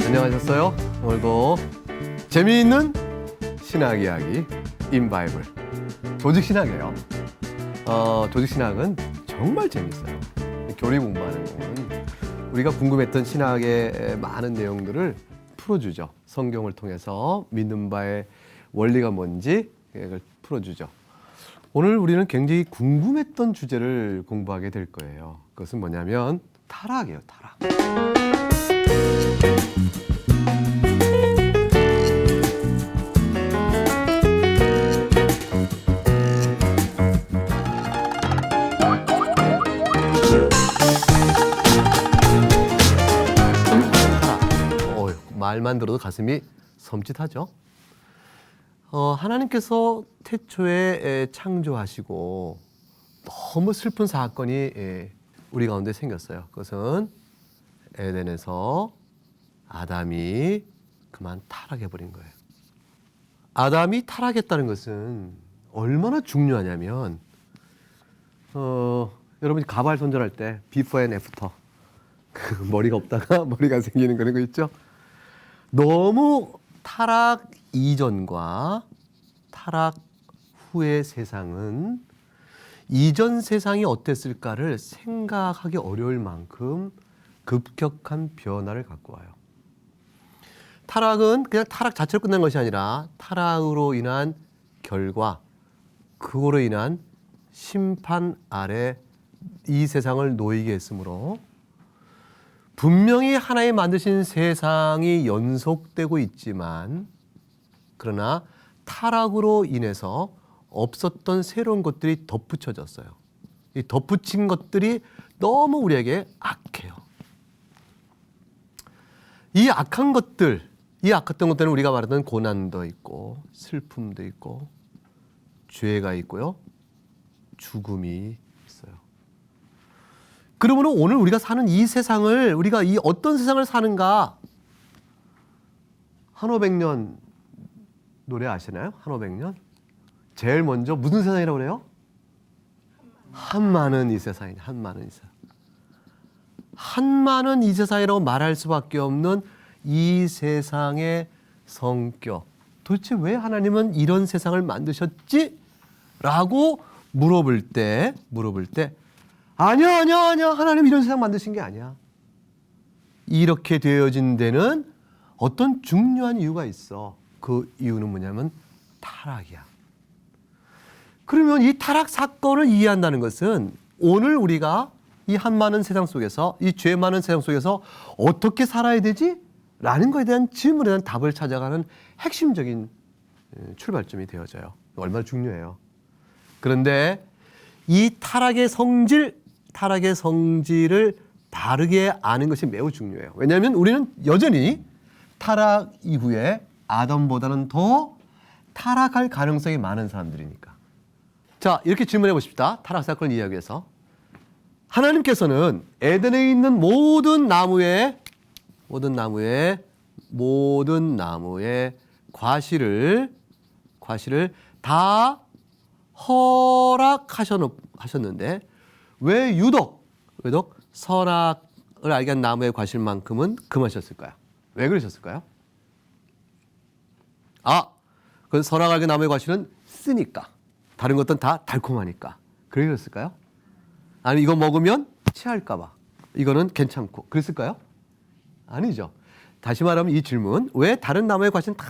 안녕하셨어요? 오늘도 재미있는 신학 이야기 인바이블 조직신학이에요. 조직신학은 정말 재밌어요. 교리 공부하는 동안 우리가 궁금했던 신학의 많은 내용들을 풀어주죠. 성경을 통해서 믿는 바의 원리가 뭔지 그걸 풀어주죠. 오늘 우리는 굉장히 궁금했던 주제를 공부하게 될 거예요. 그것은 뭐냐면 타락이에요. 타락. 말만 들어도 가슴이 섬찟하죠. 하나님께서 태초에 창조하시고 너무 슬픈 사건이 우리 가운데 생겼어요. 그것은 에덴에서 아담이 그만 타락해버린 거예요. 아담이 타락했다는 것은 얼마나 중요하냐면 여러분이 가발 손질할 때 비포 앤 애프터 머리가 없다가 머리가 생기는 그런 거 있죠. 너무 타락 이전과 타락 후의 세상은 이전 세상이 어땠을까를 생각하기 어려울 만큼 급격한 변화를 갖고 와요. 타락은 그냥 타락 자체로 끝난 것이 아니라 타락으로 인한 결과, 그거로 인한 심판 아래 이 세상을 놓이게 했으므로 분명히 하나님 만드신 세상이 연속되고 있지만 그러나 타락으로 인해서 없었던 새로운 것들이 덧붙여졌어요. 이 덧붙인 것들이 너무 우리에게 악해요. 이 악한 것들, 이 악했던 것들은 우리가 말하던 고난도 있고 슬픔도 있고 죄가 있고요. 죽음이 있어요. 그러므로 오늘 우리가 사는 이 세상을 우리가 이 어떤 세상을 사는가? 한오백년 노래 아시나요? 한오백년? 제일 먼저 무슨 세상이라고 그래요? 한많은 이 세상이냐. 한많은 이 세상. 한많은 이 세상이라고 말할 수밖에 없는 이 세상의 성격. 도대체 왜 하나님은 이런 세상을 만드셨지? 라고 물어볼 때 아니야. 하나님 이런 세상 만드신 게 아니야. 이렇게 되어진 데는 어떤 중요한 이유가 있어. 그 이유는 뭐냐면 타락이야. 그러면 이 타락 사건을 이해한다는 것은 오늘 우리가 이 한많은 세상 속에서, 이 죄 많은 세상 속에서 어떻게 살아야 되지? 라는 것에 대한 질문에 대한 답을 찾아가는 핵심적인 출발점이 되어져요. 얼마나 중요해요. 그런데 이 타락의 성질을 바르게 아는 것이 매우 중요해요. 왜냐하면 우리는 여전히 타락 이후에 아담보다는 더 타락할 가능성이 많은 사람들이니까. 자, 이렇게 질문해 보십시다. 타락 사건을 이해하기 위해서. 하나님께서는 에덴에 있는 모든 나무의 과실을 다 허락하셨는데 왜 유독 선악을 알게 한 나무의 과실만큼은 금하셨을까요? 왜 그러셨을까요? 그 선악을 알게 한 나무의 과실은 쓰니까, 다른 것들은 다 달콤하니까 그러셨을까요? 아니 이거 먹으면 체할까 봐 이거는 괜찮고 그랬을까요? 아니죠. 다시 말하면 이 질문, 왜 다른 나무의 과실은 다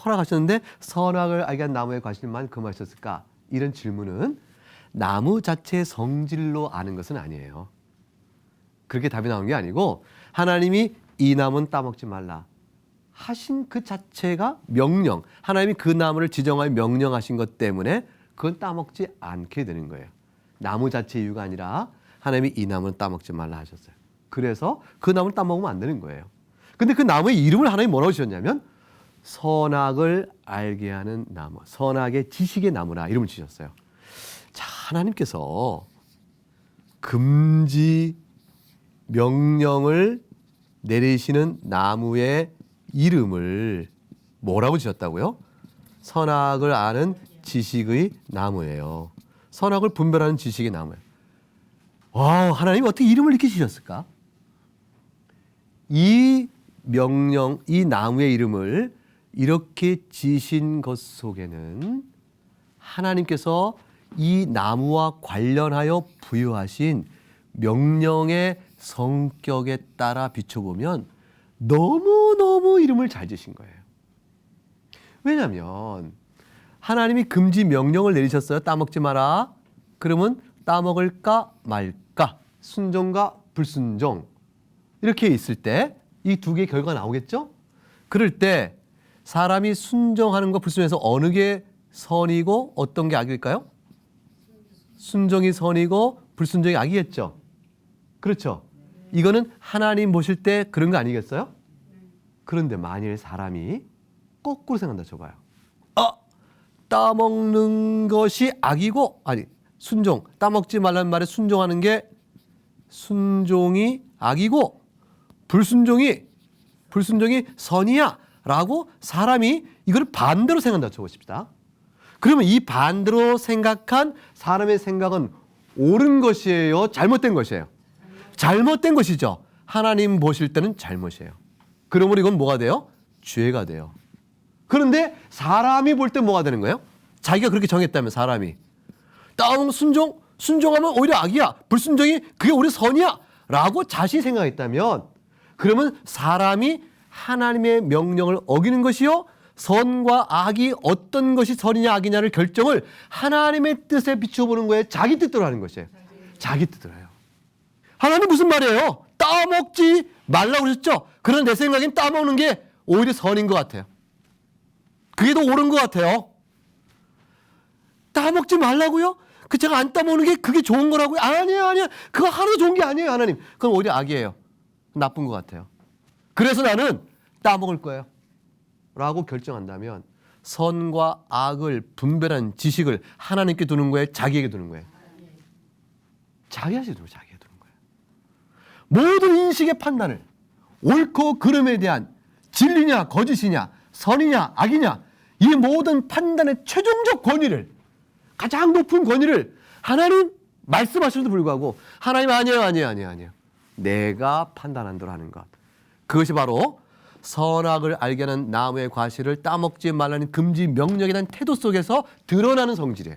허락하셨는데 선악을 알게 한 나무의 과실만 금하셨을까? 이런 질문은 나무 자체의 성질로 아는 것은 아니에요. 그렇게 답이 나오는 게 아니고 하나님이 이 나무는 따먹지 말라 하신 그 자체가 명령, 하나님이 그 나무를 지정하여 명령하신 것 때문에 그건 따먹지 않게 되는 거예요. 나무 자체 이유가 아니라 하나님이 이 나무는 따먹지 말라 하셨어요. 그래서 그 나무를 따먹으면 안 되는 거예요. 근데 그 나무의 이름을 하나님이 뭐라고 지었냐면 선악을 알게 하는 나무, 선악의 지식의 나무라 이름을 지셨어요. 자, 하나님께서 금지 명령을 내리시는 나무의 이름을 뭐라고 지었다고요? 선악을 아는 지식의 나무예요. 선악을 분별하는 지식의 나무예요. 와, 하나님 어떻게 이름을 이렇게 지셨을까? 이 명령, 이 나무의 이름을 이렇게 지신 것 속에는 하나님께서 이 나무와 관련하여 부여하신 명령의 성격에 따라 비춰보면 너무너무 이름을 잘 지신 거예요. 왜냐하면 하나님이 금지 명령을 내리셨어요. 따먹지 마라. 그러면 따먹을까 말까? 순종과 불순종. 이렇게 있을 때 이 두 개의 결과가 나오겠죠? 그럴 때 사람이 순종하는 것 불순종에서 어느 게 선이고 어떤 게 악일까요? 순종이 선이고 불순종이 악이겠죠? 그렇죠? 이거는 하나님 보실 때 그런 거 아니겠어요? 그런데 만일 사람이 거꾸로 생각한다 쳐봐요. 따먹는 것이 악이고, 아니, 순종, 따먹지 말라는 말에 순종하는 게 순종이 악이고 불순종이 선이야 라고 사람이 이걸 반대로 생각한다 쳐보십시다. 그러면 이 반대로 생각한 사람의 생각은 옳은 것이에요? 잘못된 것이에요? 잘못된 것이죠. 하나님 보실 때는 잘못이에요. 그러므로 이건 뭐가 돼요? 죄가 돼요. 그런데 사람이 볼 때 뭐가 되는 거예요? 자기가 그렇게 정했다면 사람이 순종하면 오히려 악이야. 불순종이 그게 오히려 선이야 라고 자신이 생각했다면 그러면 사람이 하나님의 명령을 어기는 것이요 선과 악이 어떤 것이 선이냐 악이냐를 결정을 하나님의 뜻에 비춰보는 거예요. 자기 뜻대로 하는 것이에요. 자기 뜻대로 해요. 하나님 무슨 말이에요? 따먹지 말라고 그러셨죠? 그런 내 생각엔 따먹는 게 오히려 선인 것 같아요. 그게 더 옳은 것 같아요. 따먹지 말라고요? 그 제가 안 따먹는 게 그게 좋은 거라고요? 아니에요. 그거 하나도 좋은 게 아니에요, 하나님. 그건 오히려 악이에요. 나쁜 것 같아요. 그래서 나는 따먹을 거예요. 라고 결정한다면 선과 악을 분별한 지식을 하나님께 두는 거예요? 자기에게 두는 거예요? 자기에게 두는 거예요. 모든 인식의 판단을 옳고 그름에 대한 진리냐 거짓이냐 선이냐 악이냐 이 모든 판단의 최종적 권위를 가장 높은 권위를 하나님 말씀하셔도 불구하고 하나님 아니에요. 내가 판단한 대로 하는 것. 그것이 바로 선악을 알게 하는 나무의 과실을 따먹지 말라는 금지 명령에 대한 태도 속에서 드러나는 성질이에요.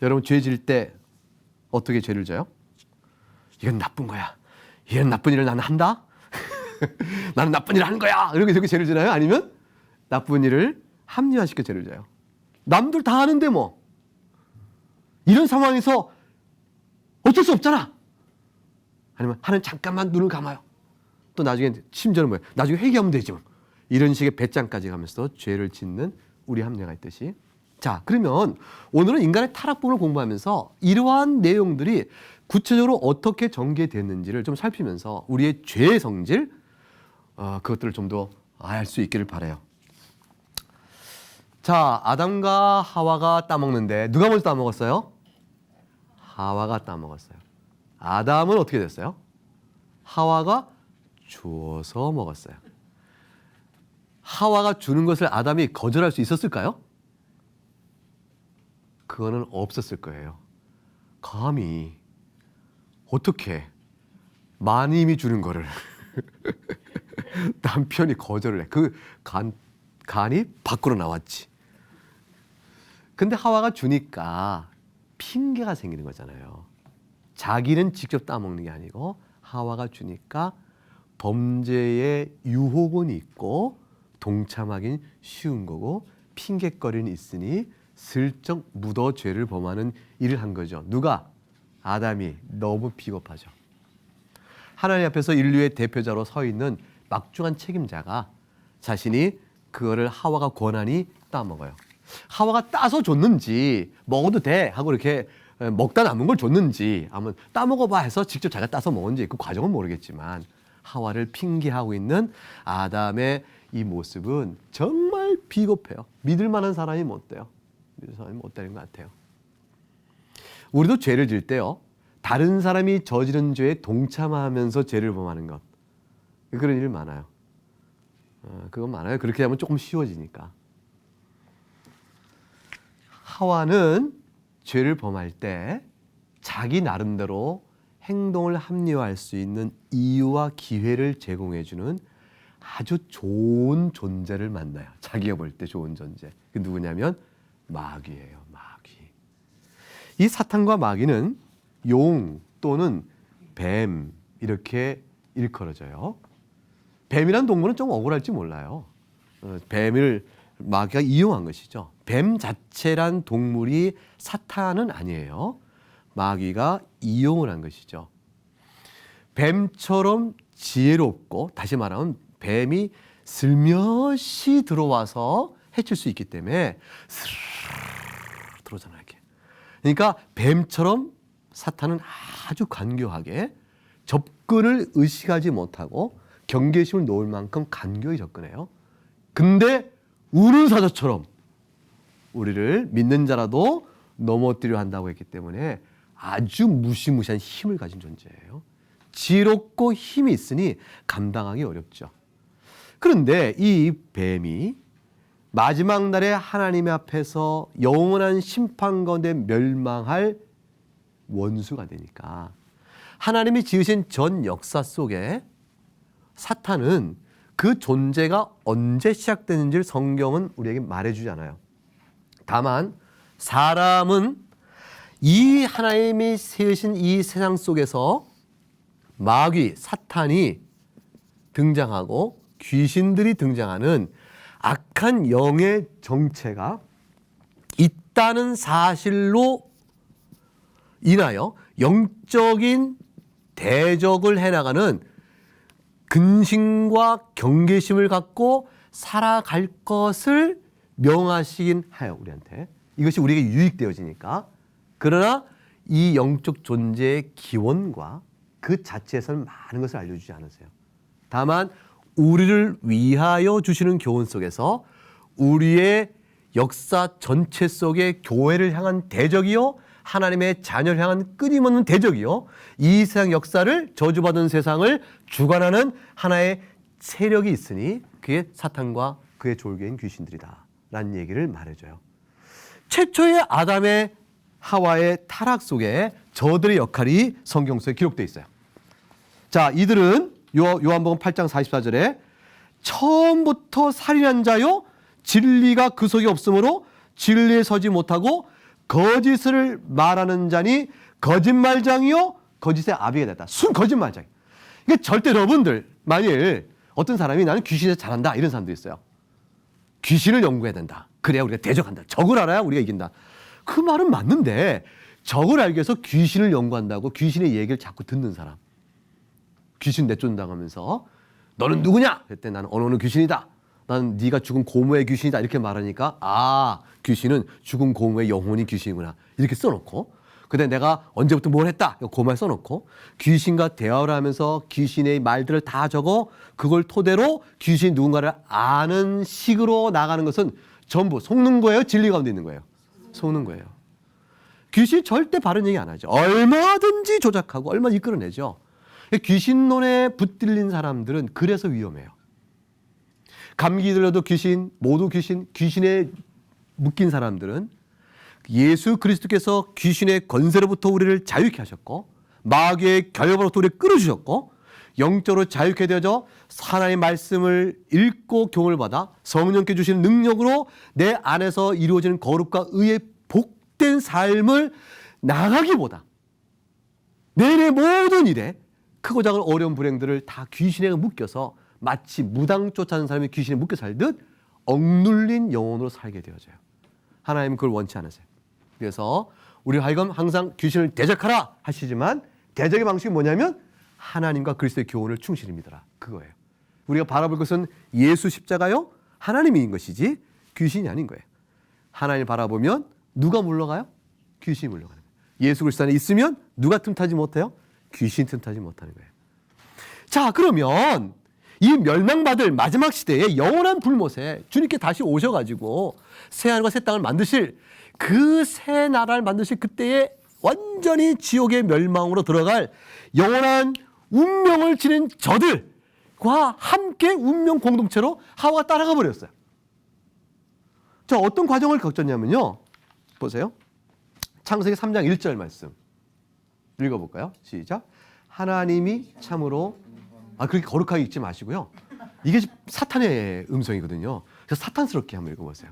여러분 죄 지을 때 어떻게 죄를 져요? 이건 나쁜 거야. 이런 나쁜 일을 나는 한다? 나는 나쁜 일을 하는 거야. 이렇게 죄를 지나요? 아니면 나쁜 일을 합리화시켜 죄를 져요. 남들 다 하는데 뭐. 이런 상황에서 어쩔 수 없잖아. 아니면 하는 잠깐만 눈을 감아요. 또 나중에 심지어는 뭐예요? 나중에 회개하면 되지 뭐. 이런 식의 배짱까지 가면서 죄를 짓는 우리 합리화가 있듯이. 자, 그러면 오늘은 인간의 타락 부분을 공부하면서 이러한 내용들이 구체적으로 어떻게 전개됐는지를 좀 살피면서 우리의 죄의 성질 그것들을 좀 더 알 수 있기를 바라요. 자, 아담과 하와가 따먹는데 누가 먼저 따먹었어요? 하와가 따먹었어요. 아담은 어떻게 됐어요? 하와가 주어서 먹었어요. 하와가 주는 것을 아담이 거절할 수 있었을까요? 그거는 없었을 거예요. 감히 어떻게 마님이 주는 거를 남편이 거절을 해. 그 간이 밖으로 나왔지. 근데 하와가 주니까 핑계가 생기는 거잖아요. 자기는 직접 따먹는 게 아니고 하와가 주니까 범죄의 유혹은 있고 동참하긴 쉬운 거고 핑계거리는 있으니 슬쩍 묻어 죄를 범하는 일을 한 거죠. 누가? 아담이. 너무 비겁하죠. 하나님 앞에서 인류의 대표자로 서 있는 막중한 책임자가 자신이 그거를 하와가 권하니 따먹어요. 하와가 따서 줬는지 먹어도 돼 하고 이렇게 먹다 남은 걸 줬는지 아니면 따먹어봐 해서 직접 자기가 따서 먹었는지 그 과정은 모르겠지만 하와를 핑계하고 있는 아담의 이 모습은 정말 비겁해요. 믿을 만한 사람이 못 돼요. 믿을 사람이 못 되는 것 같아요. 우리도 죄를 질 때요, 다른 사람이 저지른 죄에 동참하면서 죄를 범하는 것, 그런 일 많아요. 그건 많아요. 그렇게 하면 조금 쉬워지니까. 하와는 죄를 범할 때 자기 나름대로 행동을 합리화할 수 있는 이유와 기회를 제공해주는 아주 좋은 존재를 만나요. 자기가 볼 때 좋은 존재. 그 누구냐면 마귀예요. 마귀. 이 사탄과 마귀는 용 또는 뱀 이렇게 일컬어져요. 뱀이란 동물은 좀 억울할지 몰라요. 뱀을 마귀가 이용한 것이죠. 뱀 자체란 동물이 사탄은 아니에요. 마귀가 이용을 한 것이죠. 뱀처럼 지혜롭고, 다시 말하면 뱀이 슬며시 들어와서 해칠 수 있기 때문에 스르르 들어오잖아요. 이렇게. 그러니까 뱀처럼 사탄은 아주 간교하게 접근을 의식하지 못하고 경계심을 놓을 만큼 간교히 접근해요. 근데 우는 사자처럼 우리를 믿는 자라도 넘어뜨려 한다고 했기 때문에 아주 무시무시한 힘을 가진 존재예요. 지롭고 힘이 있으니 감당하기 어렵죠. 그런데 이 뱀이 마지막 날에 하나님 앞에서 영원한 심판 가운데 멸망할 원수가 되니까, 하나님이 지으신 전 역사 속에 사탄은 그 존재가 언제 시작되는지를 성경은 우리에게 말해주지 않아요. 다만 사람은 이 하나님이 세우신 이 세상 속에서 마귀, 사탄이 등장하고 귀신들이 등장하는 악한 영의 정체가 있다는 사실로 인하여 영적인 대적을 해나가는 근심과 경계심을 갖고 살아갈 것을 명하시긴 하여 우리한테. 이것이 우리에게 유익되어지니까. 그러나 이 영적 존재의 기원과 그 자체에서는 많은 것을 알려주지 않으세요. 다만 우리를 위하여 주시는 교훈 속에서 우리의 역사 전체 속에 교회를 향한 대적이요, 하나님의 자녀를 향한 끊임없는 대적이요, 이 세상 역사를, 저주받은 세상을 주관하는 하나의 세력이 있으니 그게 사탄과 그의 졸개인 귀신들이다 라는 얘기를 말해줘요. 최초의 아담의 하와의 타락 속에 저들의 역할이 성경 속에 기록되어 있어요. 자, 이들은 요한복음 8장 44절에 처음부터 살인한 자요, 진리가 그 속에 없으므로 진리에 서지 못하고 거짓을 말하는 자니 거짓말장이요 거짓의 아비가 됐다. 순 거짓말장. 이게 절대 여러분들, 만일 어떤 사람이 나는 귀신에서 잘한다 이런 사람도 있어요. 귀신을 연구해야 된다. 그래야 우리가 대적한다. 적을 알아야 우리가 이긴다. 그 말은 맞는데 적을 알기 위해서 귀신을 연구한다고 귀신의 얘기를 자꾸 듣는 사람, 귀신 내쫓는다면서 너는 누구냐? 그때 나는 어느 귀신이다. 나는 네가 죽은 고모의 귀신이다. 이렇게 말하니까 아, 귀신은 죽은 고모의 영혼이 귀신이구나. 이렇게 써놓고, 근데 내가 언제부터 뭘 했다. 고모에 써놓고 귀신과 대화를 하면서 귀신의 말들을 다 적어 그걸 토대로 귀신이 누군가를 아는 식으로 나가는 것은 전부 속는 거예요? 진리 가운데 있는 거예요? 속는 거예요. 귀신이 절대 바른 얘기 안 하죠. 얼마든지 조작하고 얼마든지 이끌어내죠. 귀신론에 붙들린 사람들은 그래서 위험해요. 감기 들려도 귀신, 모두 귀신, 귀신에 묶인 사람들은 예수 그리스도께서 귀신의 권세로부터 우리를 자유케 하셨고 마귀의 결여로부터 우리를 끌어주셨고 영적으로 자유케 되어져 하나님의 말씀을 읽고 교훈을 받아 성령께 주시는 능력으로 내 안에서 이루어지는 거룩과 의의 복된 삶을 나가기보다 내일의 모든 일에 크고 작은 어려운 불행들을 다 귀신에 묶여서 마치 무당 쫓아가는 사람이 귀신에 묶여 살듯 억눌린 영혼으로 살게 되어져요. 하나님은 그걸 원치 않으세요. 그래서 우리 하여금 항상 귀신을 대적하라 하시지만 대적의 방식이 뭐냐면 하나님과 그리스도의 교훈을 충실히 믿어라. 그거예요. 우리가 바라볼 것은 예수 십자가요, 하나님인 것이지 귀신이 아닌 거예요. 하나님을 바라보면 누가 물러가요? 귀신이 물러가는 거예요. 예수 그리스도 안에 있으면 누가 틈타지 못해요? 귀신 틈타지 못하는 거예요. 자, 그러면 이 멸망받을 마지막 시대에 영원한 불못에 주님께 다시 오셔가지고 새하늘과 새 땅을 만드실 그 새 나라를 만드실 그때에 완전히 지옥의 멸망으로 들어갈 영원한 운명을 지닌 저들과 함께 운명 공동체로 하와가 따라가 버렸어요. 자, 어떤 과정을 겪었냐면요. 보세요. 창세기 3장 1절 말씀 읽어볼까요? 시작. 하나님이 참으로 그렇게 거룩하게 읽지 마시고요. 이게 사탄의 음성이거든요. 그래서 사탄스럽게 한번 읽어보세요.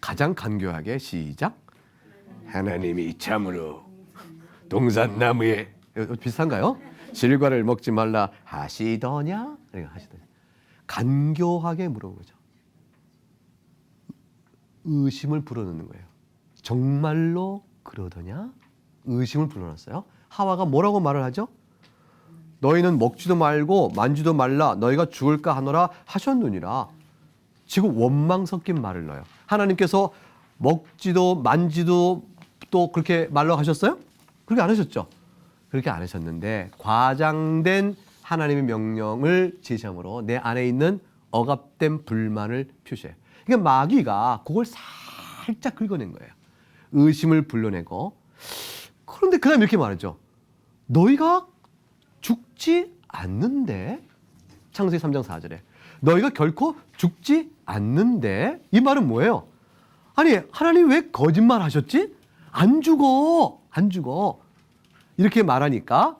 가장 간교하게 시작. 하나님이 참으로 동산나무에 비슷한가요? 실과를 먹지 말라 하시더냐? 하시더냐. 간교하게 물어본 거죠. 의심을 불어넣는 거예요. 정말로 그러더냐? 의심을 불어넣었어요. 하와가 뭐라고 말을 하죠? 너희는 먹지도 말고 만지도 말라 너희가 죽을까 하노라 하셨느니라. 지금 원망 섞인 말을 넣어요. 하나님께서 먹지도 만지도 또 그렇게 말라고 하셨어요? 그렇게 안 하셨죠? 그렇게 안 하셨는데 과장된 하나님의 명령을 제시함으로 내 안에 있는 억압된 불만을 표시해요. 그러니까 마귀가 그걸 살짝 긁어낸 거예요. 의심을 불러내고. 그런데 그 다음에 이렇게 말하죠. 너희가 죽지 않는데, 창세기 3장 4절에 너희가 결코 죽지 않는데, 이 말은 뭐예요? 아니 하나님 왜 거짓말 하셨지? 안 죽어, 안 죽어. 이렇게 말하니까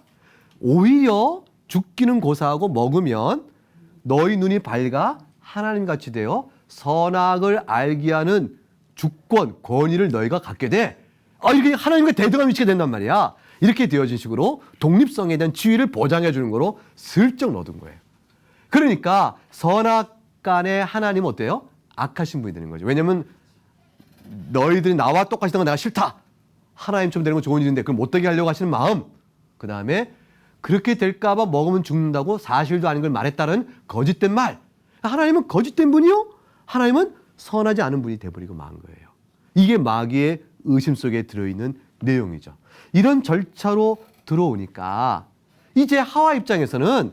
오히려 죽기는 고사하고 먹으면 너희 눈이 밝아 하나님같이 되어 선악을 알게 하는 주권, 권위를 너희가 갖게 돼. 이렇게 하나님과 대등한 위치가 된단 말이야. 이렇게 되어진 식으로 독립성에 대한 지위를 보장해 주는 거로 슬쩍 넣어둔 거예요. 그러니까 선악 간에 하나님은 어때요? 악하신 분이 되는 거죠. 왜냐면 너희들이 나와 똑같이 되는 건 내가 싫다. 하나님처럼 되는 건 좋은 일인데 그걸 못되게 하려고 하시는 마음. 그 다음에 그렇게 될까 봐 먹으면 죽는다고 사실도 아닌 걸 말했다는 거짓된 말. 하나님은 거짓된 분이요? 하나님은 선하지 않은 분이 돼버리고 만 거예요. 이게 마귀의 의심 속에 들어있는 내용이죠. 이런 절차로 들어오니까 이제 하와 입장에서는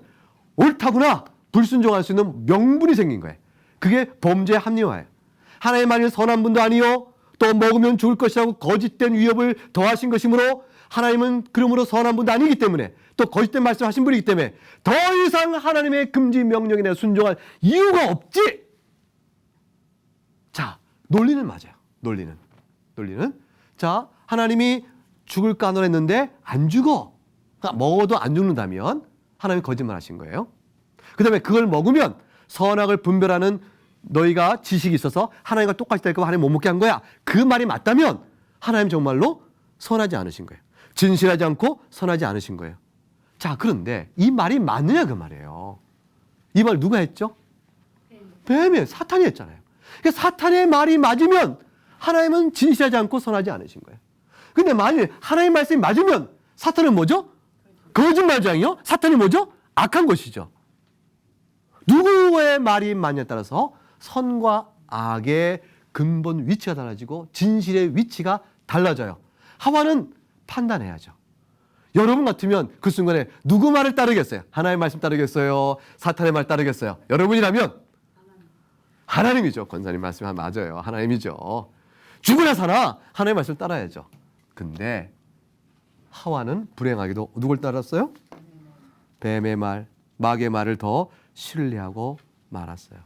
옳다구나 불순종할 수 있는 명분이 생긴 거예요. 그게 범죄의 합리화예요. 하나님 아니면 선한 분도 아니요 또 먹으면 죽을 것이라고 거짓된 위협을 더하신 것이므로 하나님은 그러므로 선한 분도 아니기 때문에 또 거짓된 말씀하신 분이기 때문에 더 이상 하나님의 금지 명령에 대해 순종할 이유가 없지. 자, 논리는 맞아요. 논리는 자, 하나님이 죽을까 하노랬는데 안 죽어. 그러니까 먹어도 안 죽는다면 하나님이 거짓말하신 거예요. 그 다음에 그걸 먹으면 선악을 분별하는 너희가 지식이 있어서 하나님과 똑같이 될까 봐 하나님 못 먹게 한 거야. 그 말이 맞다면 하나님 정말로 선하지 않으신 거예요. 진실하지 않고 선하지 않으신 거예요. 자, 그런데 이 말이 맞느냐 그 말이에요. 이 말 누가 했죠? 뱀이 사탄이 했잖아요. 그러니까 사탄의 말이 맞으면 하나님은 진실하지 않고 선하지 않으신 거예요. 근데 만일 하나님 말씀이 맞으면 사탄은 뭐죠? 거짓말장이요? 사탄이 뭐죠? 악한 것이죠. 누구의 말이 맞냐에 따라서 선과 악의 근본 위치가 달라지고 진실의 위치가 달라져요. 하와는 판단해야죠. 여러분 같으면 그 순간에 누구 말을 따르겠어요? 하나님의 말씀 따르겠어요? 사탄의 말 따르겠어요? 여러분이라면 하나님이죠. 권사님 말씀 맞아요. 하나님이죠. 죽으나 사나 하나님의 말씀을 따라야죠. 근데 하와는 불행하게도 누굴 따랐어요? 뱀의 말, 마귀의 말을 더 신뢰하고 말았어요.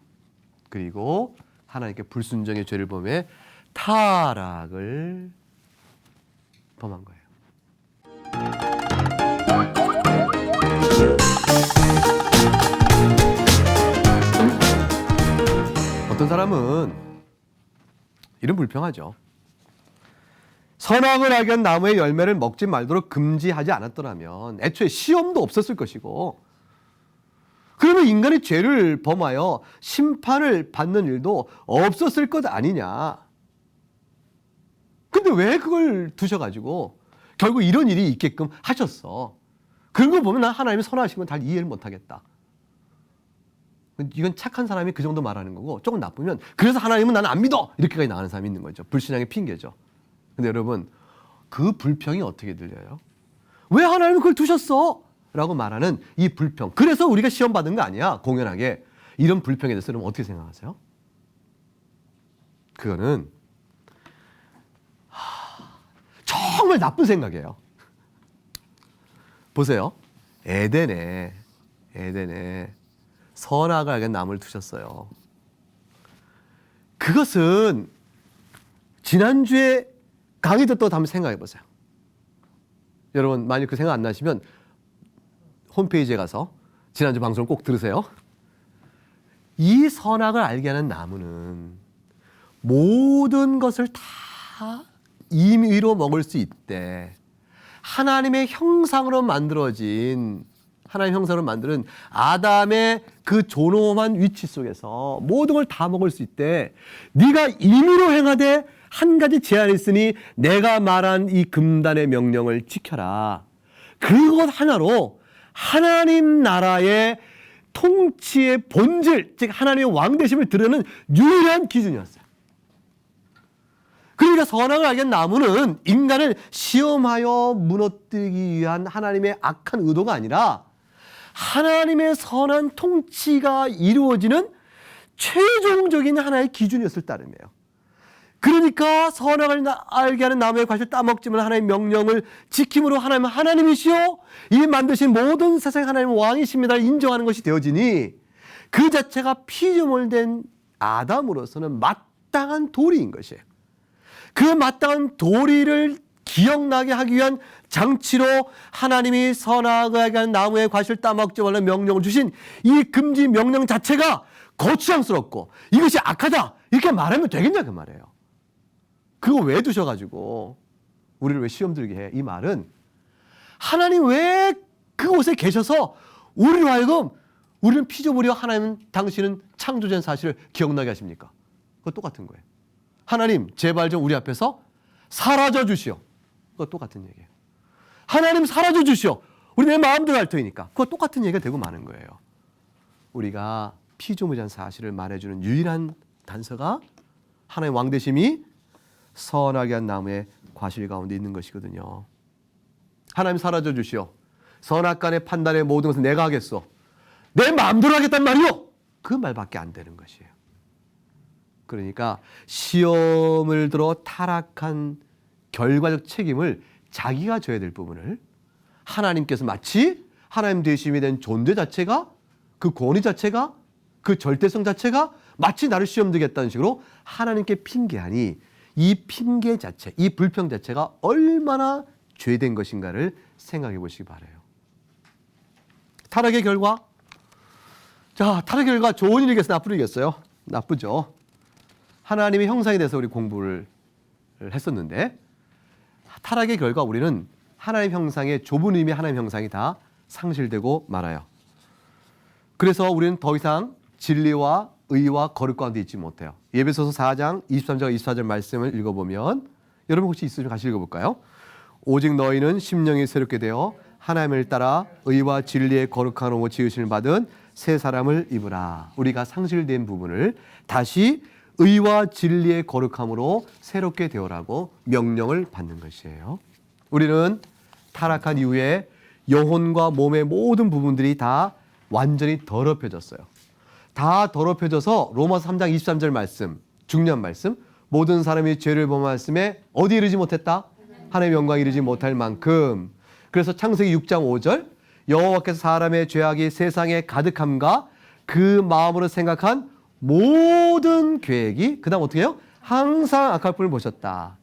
그리고 하나님께 불순종의 죄를 범해 타락을 범한 거예요. 어떤 사람은 이런 불평하죠. 선악을 알게 한 나무의 열매를 먹지 말도록 금지하지 않았더라면 애초에 시험도 없었을 것이고 그러면 인간이 죄를 범하여 심판을 받는 일도 없었을 것 아니냐. 근데 왜 그걸 두셔가지고 결국 이런 일이 있게끔 하셨어. 그런 걸 보면 난 하나님이 선하신 건 잘 이해를 못하겠다. 이건 착한 사람이 그 정도 말하는 거고 조금 나쁘면 그래서 하나님은 나는 안 믿어 이렇게까지 나가는 사람이 있는 거죠. 불신앙의 핑계죠. 근데 여러분 그 불평이 어떻게 들려요? 왜 하나님은 그걸 두셨어? 라고 말하는 이 불평. 그래서 우리가 시험 받은 거 아니야. 공연하게. 이런 불평에 대해서 여러분 어떻게 생각하세요? 그거는 정말 나쁜 생각이에요. 보세요. 에덴에 선악을 알게 나무를 두셨어요. 그것은 지난주에 강의 듣다가 한번 생각해 보세요. 여러분 만약 그 생각 안 나시면 홈페이지에 가서 지난주 방송을 꼭 들으세요. 이 선악을 알게 하는 나무는 모든 것을 다 임의로 먹을 수 있대. 하나님의 형상으로 만든 아담의 그 존엄한 위치 속에서 모든 걸 다 먹을 수 있대. 네가 임의로 행하되 한 가지 제한이 있으니 내가 말한 이 금단의 명령을 지켜라. 그것 하나로 하나님 나라의 통치의 본질, 즉 하나님의 왕되심을 드러내는 유일한 기준이었어요. 그러니까 선악을 알게 한 나무는 인간을 시험하여 무너뜨리기 위한 하나님의 악한 의도가 아니라 하나님의 선한 통치가 이루어지는 최종적인 하나의 기준이었을 따름이에요. 그러니까 선악을 알게 하는 나무의 과실을 따먹지만 하나님의 명령을 지킴으로 하나님은 하나님이시오 이 만드신 모든 세상 하나님은 왕이십니다 인정하는 것이 되어지니 그 자체가 피조물된 아담으로서는 마땅한 도리인 것이에요. 그 마땅한 도리를 기억나게 하기 위한 장치로 하나님이 선악을 알게 하는 나무의 과실을 따먹지 말라는 명령을 주신 이 금지 명령 자체가 거추장스럽고 이것이 악하다 이렇게 말하면 되겠냐 그 말이에요. 그거 왜 두셔가지고 우리를 왜 시험 들게 해? 이 말은 하나님 왜 그곳에 계셔서 우리로 하여금 우리는 피조물이요 하나님은 당신은 창조된 사실을 기억나게 하십니까? 그거 똑같은 거예요. 하나님 제발 좀 우리 앞에서 사라져 주시오. 그거 똑같은 얘기예요. 하나님 사라져 주시오. 우리 내 마음대로 할 터이니까. 그거 똑같은 얘기가 되고 마는 거예요. 우리가 피조물이라는 사실을 말해주는 유일한 단서가 하나님 왕되심이 선하게 한 나무의 과실 가운데 있는 것이거든요. 하나님 사라져 주시오. 선악간의 판단의 모든 것은 내가 하겠소. 내 마음대로 하겠단 말이오. 그 말밖에 안 되는 것이에요. 그러니까 시험을 들어 타락한 결과적 책임을 자기가 져야 될 부분을 하나님께서 마치 하나님 되심이 된 존재 자체가 그 권위 자체가 그 절대성 자체가 마치 나를 시험 들겠다는 식으로 하나님께 핑계하니 이 핑계 자체, 이 불평 자체가 얼마나 죄된 것인가를 생각해 보시기 바라요. 타락의 결과? 자, 타락의 결과 좋은 일이겠어요? 나쁜 일이겠어요? 나쁘죠. 하나님의 형상에 대해서 우리 공부를 했었는데 타락의 결과 우리는 하나님 형상의 좁은 의미의 하나님 형상이 다 상실되고 말아요. 그래서 우리는 더 이상 진리와 의와 거룩 가운데 있지 못해요. 에베소서 4장 23절 24절 말씀을 읽어보면 여러분 혹시 있으면 같이 읽어볼까요? 오직 너희는 심령이 새롭게 되어 하나님을 따라 의와 진리의 거룩한 옷 지으심을 받은 새 사람을 입으라. 우리가 상실된 부분을 다시 의와 진리의 거룩함으로 새롭게 되어라고 명령을 받는 것이에요. 우리는 타락한 이후에 영혼과 몸의 모든 부분들이 다 완전히 더럽혀졌어요. 다 더럽혀져서 로마서 3장 23절 말씀, 중요한 말씀, 모든 사람이 죄를 범하였음에 어디 이르지 못했다? 하나님의 영광에 이르지 못할 만큼. 그래서 창세기 6장 5절 여호와께서 사람의 죄악이 세상에 가득함과 그 마음으로 생각한 모든 계획이 그 다음 어떻게 해요? 항상 악할 뿐을 보셨다.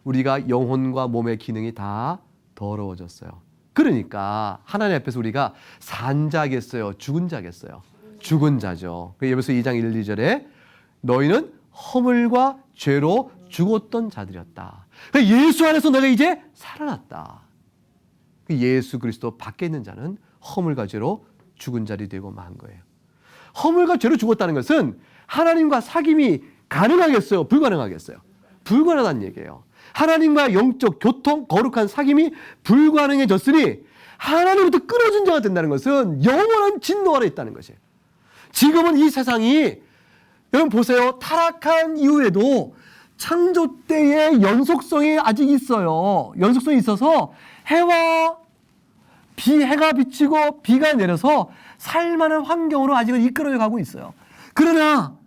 우리가 영혼과 몸의 기능이 다 더러워졌어요. 그러니까 하나님 앞에서 우리가 산자겠어요? 죽은 자겠어요? 죽은 자죠. 에베소 2장 1, 2절에 너희는 허물과 죄로 죽었던 자들이었다. 예수 안에서 너가 이제 살아났다. 예수 그리스도 밖에 있는 자는 허물과 죄로 죽은 자리 되고 만 거예요. 허물과 죄로 죽었다는 것은 하나님과 사귐이 가능하겠어요? 불가능하겠어요? 불가능하다는 얘기예요. 하나님과 영적 교통, 거룩한 사귐이 불가능해졌으니 하나님부터 끊어진 자가 된다는 것은 영원한 진노 아래 있다는 것이에요. 지금은 이 세상이 여러분 보세요. 타락한 이후에도 창조 때의 연속성이 아직 있어요. 연속성이 있어서 해와 해가 비치고 비가 내려서 살만한 환경으로 아직은 이끌어져 가고 있어요. 그러나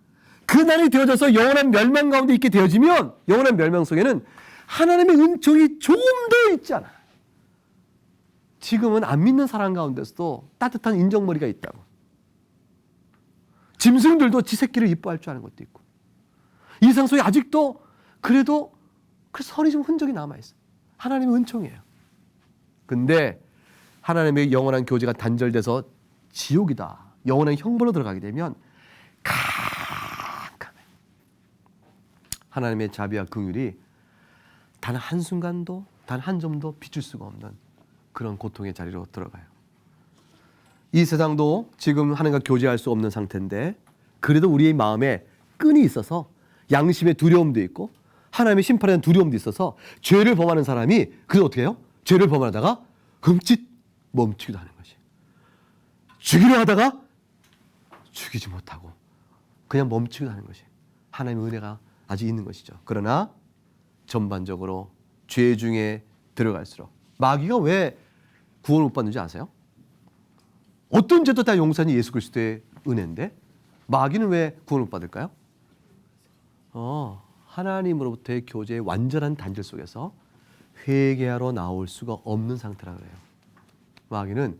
그날이 되어져서 영원한 멸망 가운데 있게 되어지면 영원한 멸망 속에는 하나님의 은총이 조금 더 있지 않아요. 지금은 안 믿는 사람 가운데서도 따뜻한 인정머리가 있다고. 짐승들도 지 새끼를 이뻐할 줄 아는 것도 있고. 이 세상 속에 아직도 그래도 그 선이 좀 흔적이 남아있어요. 하나님의 은총이에요. 근데 하나님의 영원한 교제가 단절돼서 지옥이다, 영원한 형벌로 들어가게 되면 캄캄해. 하나님의 자비와 긍휼이 단 한순간도 단 한 점도 비출 수가 없는 그런 고통의 자리로 들어가요. 이 세상도 지금 하나님과 교제할 수 없는 상태인데 그래도 우리의 마음에 끈이 있어서 양심의 두려움도 있고 하나님의 심판에 대한 두려움도 있어서 죄를 범하는 사람이 그래서 어떻게 해요? 죄를 범하다가 흠칫 멈추기도 하는 것이. 죽이려 하다가 죽이지 못하고 그냥 멈추기도 하는 것이 하나님의 은혜가 아직 있는 것이죠. 그러나 전반적으로 죄 중에 들어갈수록 마귀가 왜 구원을 못 받는지 아세요? 어떤 죄도 다 용서하는 예수 그리스도의 은혜인데 마귀는 왜 구원을 못 받을까요? 하나님으로부터의 교제의 완전한 단절 속에서 회개하러 나올 수가 없는 상태라 그래요. 마귀는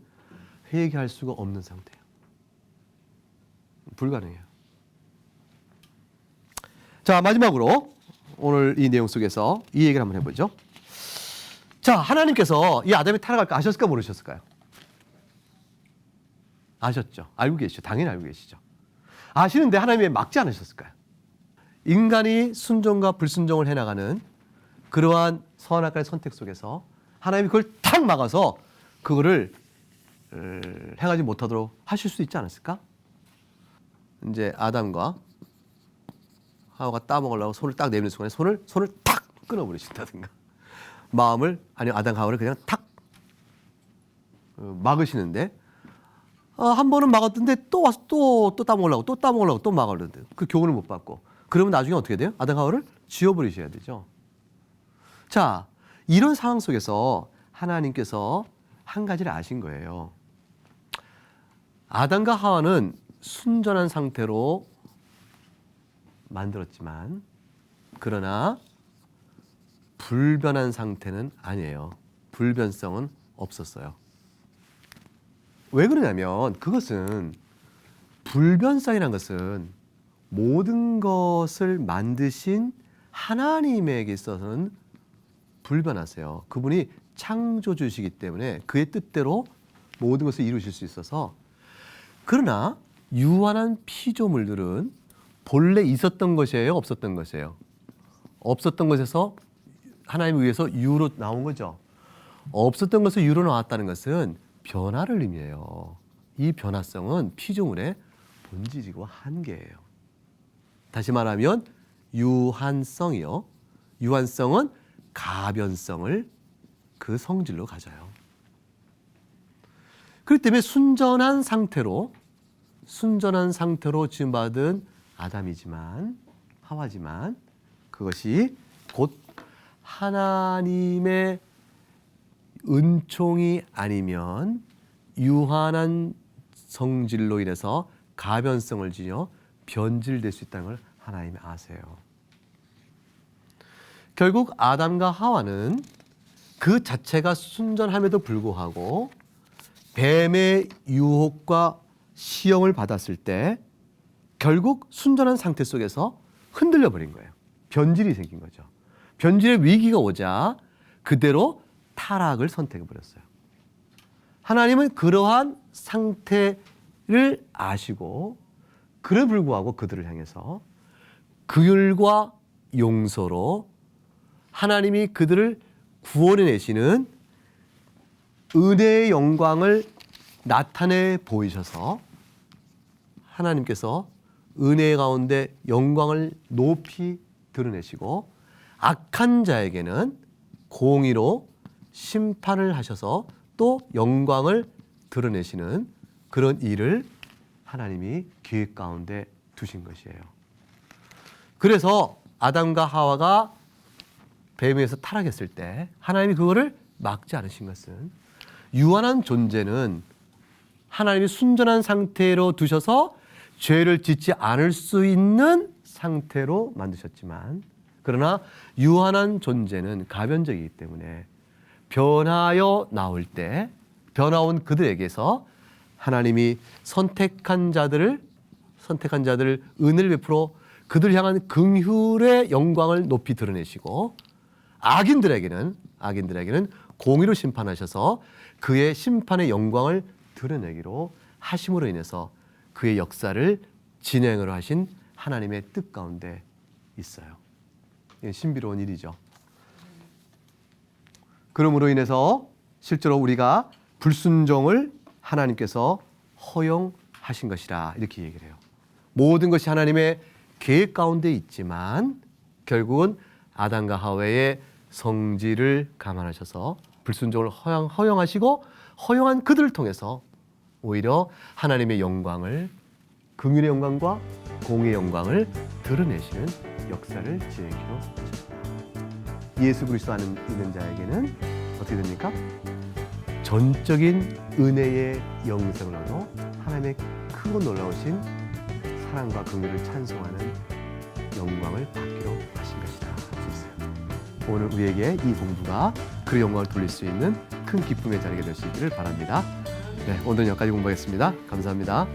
회개할 수가 없는 상태예요. 불가능해요. 자, 마지막으로 오늘 이 내용 속에서 이 얘기를 한번 해보죠. 자, 하나님께서 이 아담이 타락할 거 아셨을까 모르셨을까요? 아셨죠. 알고 계시죠. 당연히 알고 계시죠. 아시는데 하나님이 왜 막지 않으셨을까요? 인간이 순종과 불순종을 해나가는 그러한 선악과의 선택 속에서 하나님이 그걸 탁 막아서 그거를 행하지 못하도록 하실 수 있지 않았을까? 이제 아담과 하와가 따먹으려고 손을 딱 내미는 순간에 손을 탁 끊어버리신다든가 마음을 아담과 하와를 그냥 탁 막으시는데 한 번은 막았던데 또 와서 또 따먹으려고 또 막으려는데 그 교훈을 못 받고 그러면 나중에 어떻게 돼요? 아담과 하와를 지워버리셔야 되죠. 자, 이런 상황 속에서 하나님께서 한 가지를 아신 거예요. 아담과 하와는 순전한 상태로 만들었지만 그러나 불변한 상태는 아니에요. 불변성은 없었어요. 왜 그러냐면 그것은 불변성이라는 것은 모든 것을 만드신 하나님에게 있어서는 불변하세요. 그분이 창조주시기 때문에 그의 뜻대로 모든 것을 이루실 수 있어서. 그러나 유한한 피조물들은 본래 있었던 것이에요, 없었던 것이에요? 없었던 것에서 하나님에 의해서 유로 나온 거죠. 없었던 것을 유로 나왔다는 것은 변화를 의미해요. 이 변화성은 피조물의 본질이고 한계예요. 다시 말하면 유한성이요. 유한성은 가변성을 그 성질로 가져요. 그렇기 때문에 순전한 상태로 지음받은 아담이지만 하와지만 그것이 곧 하나님의 은총이 아니면 유한한 성질로 인해서 가변성을 지녀 변질될 수 있다는 걸 하나님이 아세요. 결국 아담과 하와는 그 자체가 순전함에도 불구하고 뱀의 유혹과 시험을 받았을 때 결국 순전한 상태 속에서 흔들려 버린 거예요. 변질이 생긴 거죠. 변질의 위기가 오자 그대로 타락을 선택해 버렸어요. 하나님은 그러한 상태를 아시고 그에 불구하고 그들을 향해서 긍휼과 용서로 하나님이 그들을 구원해 내시는 은혜의 영광을 나타내 보이셔서 하나님께서 은혜 가운데 영광을 높이 드러내시고 악한 자에게는 공의로 심판을 하셔서 또 영광을 드러내시는 그런 일을 하나님이 계획 가운데 두신 것이에요. 그래서 아담과 하와가 뱀에서 타락했을 때 하나님이 그거를 막지 않으신 것은 유한한 존재는 하나님이 순전한 상태로 두셔서 죄를 짓지 않을 수 있는 상태로 만드셨지만, 그러나 유한한 존재는 가변적이기 때문에 변하여 나올 때 변화온 그들에게서 하나님이 선택한 자들을 은혜를 베풀어 그들 향한 긍휼의 영광을 높이 드러내시고, 악인들에게는 공의로 심판하셔서 그의 심판의 영광을 드러내기로 하심으로 인해서 그의 역사를 진행으로 하신 하나님의 뜻 가운데 있어요. 이건 신비로운 일이죠. 그러므로 인해서 실제로 우리가 불순종을 하나님께서 허용하신 것이라 이렇게 얘기를 해요. 모든 것이 하나님의 계획 가운데 있지만 결국은 아담과 하와의 성질을 감안하셔서 불순종을 허용하시고, 허용한 그들을 통해서 오히려 하나님의 영광을, 긍휼의 영광과 공의의 영광을 드러내시는 역사를 진행하기로 하십니다. 예수 그리스도 안에 있는 자에게는 어떻게 됩니까? 전적인 은혜의 영생을 얻어 하나님의 크고 놀라우신 사랑과 긍휼을 찬송하는 영광을 받기로 하신 것이다 할 수 있어요. 오늘 우리에게 이 공부가 그 영광을 돌릴 수 있는 큰 기쁨의 자리가 될 수 있기를 바랍니다. 네, 오늘은 여기까지 공부하겠습니다. 감사합니다.